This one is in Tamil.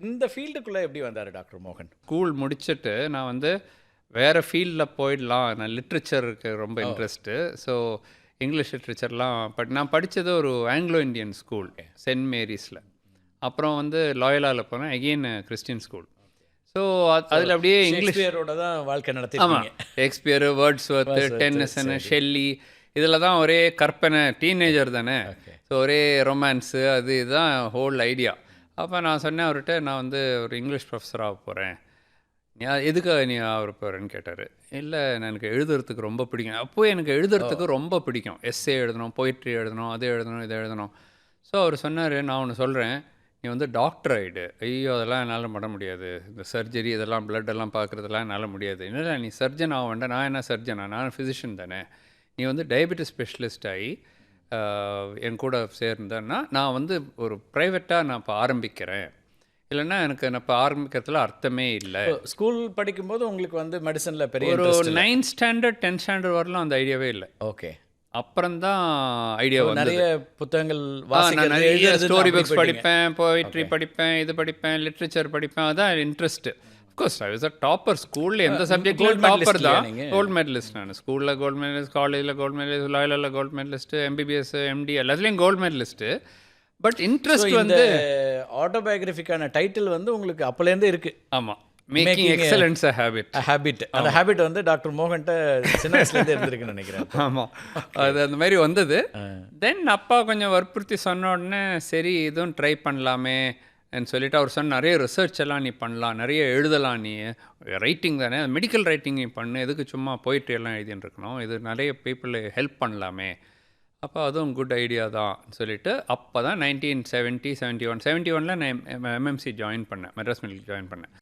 இந்த ஃபீல்டுக்குள்ளே எப்படி வந்தார் டாக்டர் மோகன்? ஸ்கூல் முடிச்சுட்டு நான் வந்து வேறு ஃபீல்டில் போயிடலாம். நான் லிட்ரேச்சருக்கு ரொம்ப இன்ட்ரெஸ்ட்டு. ஸோ இங்கிலீஷ் லிட்ரேச்சர்லாம் நான் படித்தது ஒரு ஆங்கிலோ இந்தியன் ஸ்கூல் சென்ட் மேரிஸில். அப்புறம் வந்து லாயலாவில் போனேன், எகெயின் கிறிஸ்டின் ஸ்கூல். ஸோ அதில் அப்படியே இங்கிலீஷ் ஷேக்ஸ்பியரோட தான் வாழ்க்கை ஆமாம், நடத்திருக்கீங்க. ஷேக்ஸ்பியர், வேர்ட்ஸ்வொர்த்து, டென்னிசன், ஷெல்லி இதெல்லாம் தான் ஒரே கற்பனை. டீனேஜர் தானே, ஓகே. ஸோ ஒரே ரொமான்ஸு அது இதுதான் ஹோல் ஐடியா. அப்போ நான் சொன்னேன் அவர்கிட்ட, நான் வந்து ஒரு இங்கிலீஷ் ப்ரொஃபஸராக போகிறேன். எதுக்காக நீ ஆக போகிறேன்னு கேட்டார். இல்லை, எனக்கு எழுதுறதுக்கு ரொம்ப பிடிக்கும். அப்போது எனக்கு எழுதுறதுக்கு ரொம்ப பிடிக்கும். எஸ்ஸே எழுதணும், போயிட்ரி எழுதணும், அது எழுதணும், இதை எழுதணும். ஸோ அவர் சொன்னார், நான் ஒன்று சொல்கிறேன், நீ வந்து டாக்டர் ஆகிடு. ஐயோ, அதெல்லாம் என்னால் பண்ண முடியாது. இந்த சர்ஜரி இதெல்லாம் பிளட் எல்லாம் பார்க்குறதெல்லாம் என்னால் முடியாது. இல்லை, நீ சர்ஜன் ஆக வேண்டாம். நான் என்ன சர்ஜனா, நான் ஃபிசிஷியன் தானே. நீ வந்து டயபெட்டிஸ் ஸ்பெஷலிஸ்ட் ஆகி என் கூட சேர்ந்தேன்னா நான் வந்து ஒரு ப்ரைவேட்டாக நான் இப்போ ஆரம்பிக்கிறேன். இல்லைன்னா எனக்கு நான் இப்போ ஆரம்பிக்கிறதுல அர்த்தமே இல்லை. ஸ்கூல் படிக்கும்போது உங்களுக்கு வந்து மெடிசனில் பெரிய ஒரு interest இல்ல. 9th ஸ்டாண்டர்ட் 10th ஸ்டாண்டர்ட் வரலாம் அந்த ஐடியாவே இல்லை. ஓகே. அப்புறம்தான் ஐடியா வந்தது. நிறைய புத்தகங்கள் நான் வாசிக்கிறது, நிறைய எழுதுறது ஸ்டோரி அப்படி புக்ஸ் போயிட்டீங்க. படிப்பேன், போயிட்ரி படிப்பேன், இது படிப்பேன், லிட்ரேச்சர் படிப்பேன். அதான் interest. Of course I was a topper. ஸ்கூலில் எந்த சப்ஜெக்ட்லையும் gold டாப்பர் medalist தான். நீங்க? கோல்டு மெடலிஸ்ட் நான். ஸ்கூலில் கோல்டு மெடலிஸ்ட், காலேஜில் கோல்டு மெடலிஸ்ட், லாயலில் கோல்டு மெடலிஸ்ட்டு, எம்பிபிஎஸ், எம்டி எல்லாத்துலேயும் gold medallist. But So, interest இந்த வந்து ஆட்டோபயோகிராஃபிக்கான டைட்டில் வந்து உங்களுக்கு அப்போலேருந்து இருக்கு. ஆமாம், making excellence a habit. Habit. அந்த ஹேபிட் வந்து டாக்டர் மோகன்ட்ட சின்ன வயசுலேருந்து இருந்திருக்குன்னு நினைக்கிறேன். ஆமாம், அது அந்த மாதிரி வந்தது. தென் அப்பா கொஞ்சம் வற்புறுத்தி சொன்ன உடனே சரி இதுவும் ட்ரை பண்ணலாமே சொல்லிட்டு அவர் சொன்ன, நிறைய ரிசர்ச் எல்லாம் நீ பண்ணலாம், நிறைய எழுதலாம், நீ ரைட்டிங் தானே, மெடிக்கல் ரைட்டிங் நீ பண்ணு, எதுக்கு சும்மா போயிட்டு எல்லாம் எழுதின்னு இருக்கணும், இது நிறைய பீப்புள் ஹெல்ப் பண்ணலாமே. அப்போ அதுவும் குட் ஐடியா தான் சொல்லிட்டு அப்போ தான் 1970, 71 நான் எம்எம்சி ஜாயின் பண்ணேன், மெட்ராஸ் மெடிக்கல் ஜாயின் பண்ணேன்.